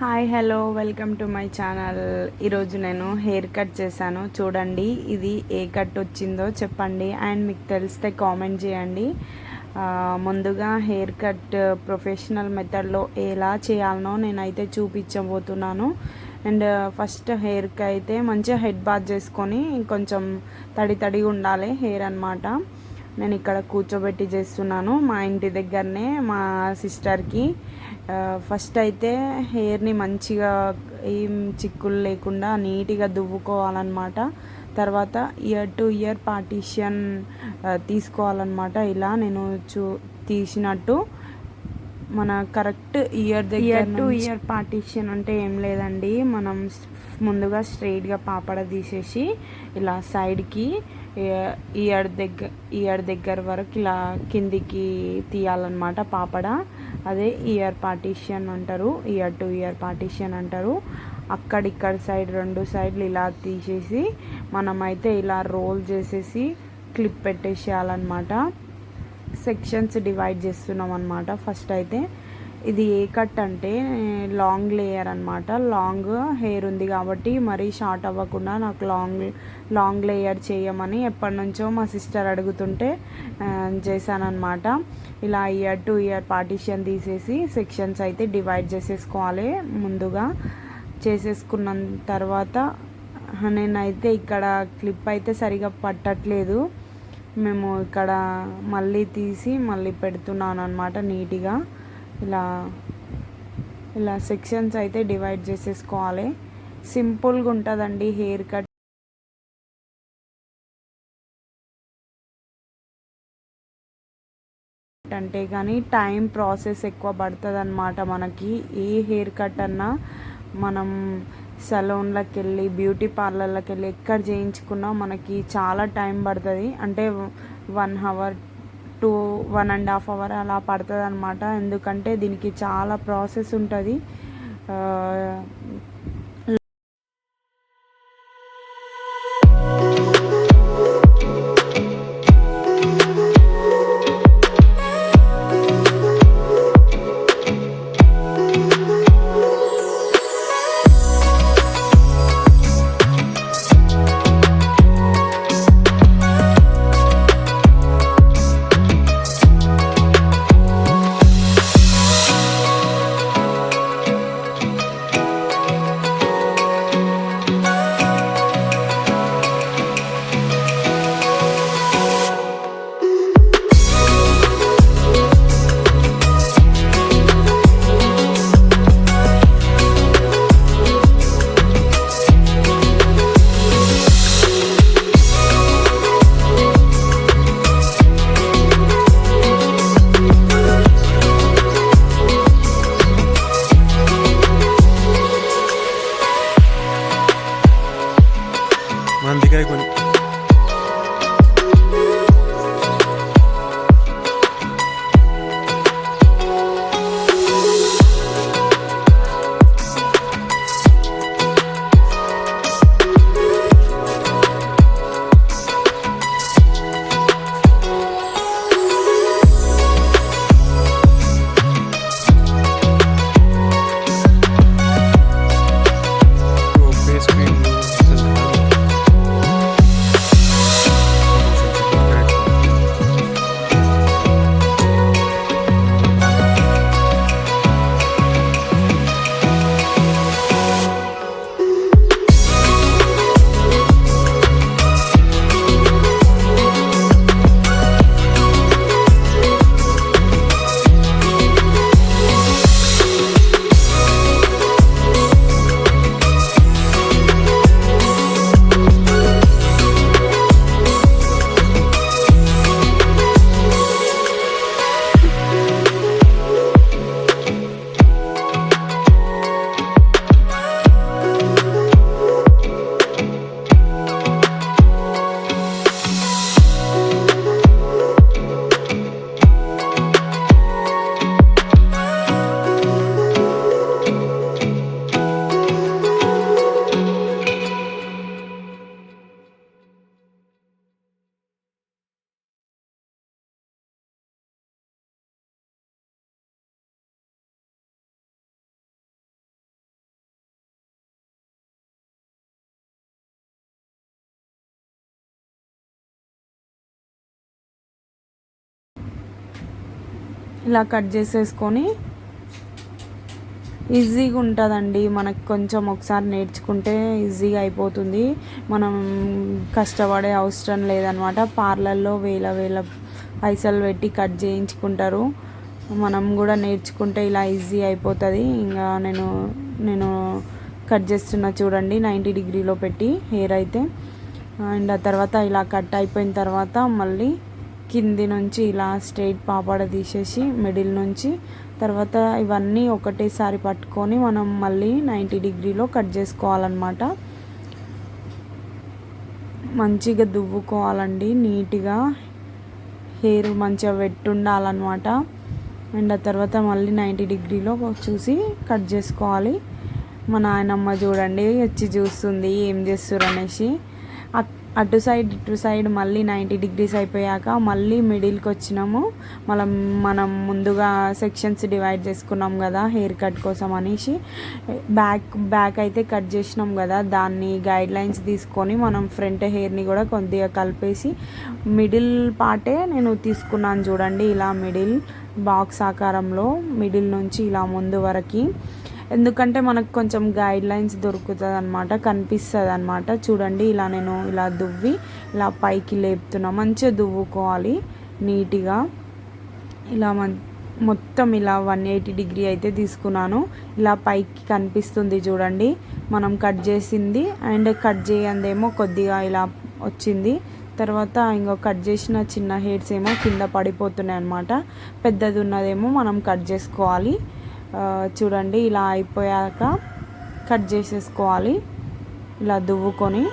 Hi hello welcome to my channel. ఈరోజు నేను hair cut చేశాను. చూడండి ఇది ఏ కట్ వచ్చిందో చెప్పండి అండ్ మీకు తెలిస్తే కామెంట్ చేయండి. ముందుగా హెయిర్ కట్ ప్రొఫెషనల్ మెథడ్లో ఎలా చేయాలనో నేనైతే చూపించబోతున్నాను. అండ్ ఫస్ట్ హెయిర్కి అయితే మంచిగా హెడ్ బాత్ చేసుకొని కొంచెం తడి ఉండాలి హెయిర్ అన్నమాట. నేను ఇక్కడ కూర్చోబెట్టి చేస్తున్నాను మా ఇంటి దగ్గరనే మా సిస్టర్కి. ఫస్ట్ అయితే హెయిర్ని మంచిగా ఏం చిక్కులు లేకుండా నీట్గా దువ్వుకోవాలన్నమాట. తర్వాత ఇయర్ టు ఇయర్ పార్టీషన్ తీసుకోవాలన్నమాట. ఇలా నేను తీసినట్టు మన correct year to year partition అంటే ఏం లేదండి, మనం ముందుగా స్ట్రైట్గా పాపడ తీసేసి ఇలా సైడ్కి ఇయర్ దగ్గర వరకు ఇలా కిందికి తీయాలన్నమాట పాపడ. అదే ఇయర్ పార్టీషన్ అంటారు, ఇయర్ టు ఇయర్ పార్టీషన్ అంటారు. అక్కడిక్కడ సైడ్ రెండు సైడ్లు ఇలా తీసేసి మనమైతే ఇలా రోల్ చేసేసి క్లిప్ పెట్టేసేయాలన్నమాట. సెక్షన్స్ డివైడ్ చేస్తున్నాం అన్నమాట. ఫస్ట్ అయితే ఇది ఏ కట్ అంటే లాంగ్ లేయర్ అన్నమాట. లాంగ్ హెయిర్ ఉంది కాబట్టి మరీ షార్ట్ అవ్వకుండా నాకు లాంగ్ లేయర్ చేయమని ఎప్పటి నుంచో మా సిస్టర్ అడుగుతుంటే చేశానన్నమాట. ఇలా ఇయర్ టు ఇయర్ పార్టీషన్ తీసేసి సెక్షన్స్ అయితే డివైడ్ చేసేసుకోవాలి. ముందుగా చేసేసుకున్న తర్వాత నేనైతే ఇక్కడ క్లిప్ అయితే సరిగా పట్టట్లేదు. మేము ఇక్కడ మళ్ళీ తీసి మళ్ళీ పెడుతున్నాను అన్నమాట నీట్గా. ఇలా సెక్షన్స్ అయితే డివైడ్ చేసేసుకోవాలి. సింపుల్గా ఉంటుందండి హెయిర్ కట్ అంటే, కానీ టైం ప్రాసెస్ ఎక్కువ పడుతుంది అన్నమాట. మనకి ఏ హెయిర్ కట్ అన్నా మనం సలూన్లకు వెళ్ళి బ్యూటీ పార్లర్లకు వెళ్ళి ఎక్కడ చేయించుకున్నా మనకి చాలా టైం పడుతుంది. అంటే 1 hour to 1.5 hours అలా పడుతుంది అన్నమాట. ఎందుకంటే దీనికి చాలా ప్రాసెస్ ఉంటుంది. ఇలా కట్ చేసేసుకొని ఈజీగా ఉంటుందండి. మనకు కొంచెం ఒకసారి నేర్చుకుంటే ఈజీగా అయిపోతుంది. మనం కష్టపడే అవసరం లేదనమాట. పార్లర్లో వేల పైసలు పెట్టి కట్ చేయించుకుంటారు. మనం కూడా నేర్చుకుంటే ఇలా ఈజీ అయిపోతుంది. ఇంకా నేను కట్ చేస్తున్నా చూడండి 90 డిగ్రీలో పెట్టి హెయిర్ అయితే. అండ్ ఆ తర్వాత ఇలా కట్ అయిపోయిన తర్వాత మళ్ళీ కింది నుంచి ఇలా స్ట్రైట్ పాపడ తీసేసి మిడిల్ నుంచి తర్వాత ఇవన్నీ ఒకటేసారి పట్టుకొని మనం మళ్ళీ 90 డిగ్రీలో కట్ చేసుకోవాలన్నమాట. మంచిగా దువ్వుకోవాలండి నీట్గా. హెయిర్ మంచిగా ఉండాలన్నమాట. అండ్ ఆ తర్వాత మళ్ళీ 90 డిగ్రీలో చూసి కట్ చేసుకోవాలి. మా నాయనమ్మ చూడండి వచ్చి చూస్తుంది ఏం చేస్తారు అనేసి. అటు సైడ్ ఇటు సైడ్ మళ్ళీ 90 డిగ్రీస్ అయిపోయాక మళ్ళీ మిడిల్కి వచ్చినాము. మనం ముందుగా సెక్షన్స్ డివైడ్ చేసుకున్నాం కదా హెయిర్ కట్ కోసం అనేసి. బ్యాక్ అయితే కట్ చేసినాం కదా, దాన్ని గైడ్ లైన్స్ తీసుకొని మనం ఫ్రంట్ హెయిర్ని కూడా కొద్దిగా కలిపేసి మిడిల్ పార్టే నేను తీసుకున్నాను చూడండి. ఇలా మిడిల్ బాక్స్ ఆకారంలో మిడిల్ నుంచి ఇలా ముందు వరకు, ఎందుకంటే మనకు కొంచెం గైడ్ లైన్స్ దొరుకుతుంది అనమాట, కనిపిస్తుంది అనమాట. చూడండి ఇలా నేను ఇలా దువ్వి ఇలా పైకి లేపుతున్నా. మంచిగా దువ్వుకోవాలి నీట్గా. ఇలా మొత్తం ఇలా 180 డిగ్రీ అయితే తీసుకున్నాను. ఇలా పైకి కనిపిస్తుంది చూడండి మనం కట్ చేసింది. అండ్ కట్ చేయందేమో కొద్దిగా ఇలా వచ్చింది. తర్వాత ఇంకో కట్ చేసిన చిన్న హెయిర్స్ ఏమో కింద పడిపోతున్నాయి అన్నమాట. పెద్దది ఉన్నదేమో మనం కట్ చేసుకోవాలి. చూడండి ఇలా అయిపోయాక కట్ చేసేసుకోవాలి ఇలా దువ్వుకొని.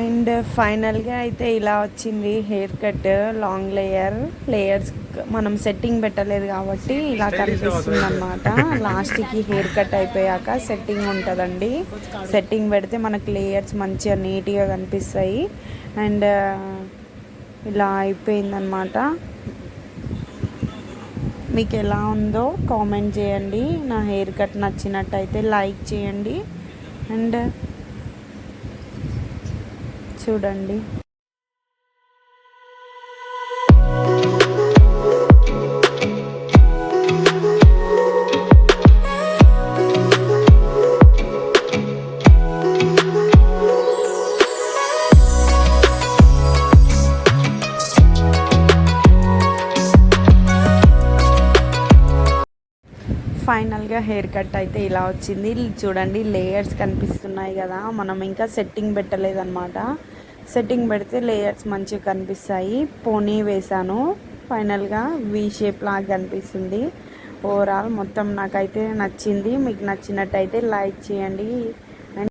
అండ్ ఫైనల్గా అయితే ఇలా వచ్చింది హెయిర్ కట్. లాంగ్ లేయర్స్ మనం సెట్టింగ్ పెట్టలేదు కాబట్టి ఇలా కనిపిస్తుంది అన్నమాట. లాస్ట్కి హెయిర్ కట్ అయిపోయాక సెట్టింగ్ ఉంటుందండి. సెట్టింగ్ పెడితే మనకు లేయర్స్ మంచిగా నీట్గా కనిపిస్తాయి. అండ్ ఇలా అయిపోయిందనమాట. మీకు ఎలా ఉందో కామెంట్ చేయండి. నా హెయిర్ కట్ నచ్చినట్టయితే లైక్ చేయండి. అండ్ చూడండి. ఫైనల్గా హెయిర్ కట్ అయితే ఇలా వచ్చింది. చూడండి లేయర్స్ కనిపిస్తున్నాయి కదా, మనం ఇంకా సెట్టింగ్ పెట్టలేదన్నమాట. సెట్టింగ్ పెడితే లేయర్స్ మంచిగా కనిపిస్తాయి. పోనీ వేసాను, ఫైనల్గా వి షేప్ లాగా కనిపిస్తుంది. ఓవరాల్ మొత్తం నాకైతే నచ్చింది. మీకు నచ్చినట్టయితే లైక్ చేయండి.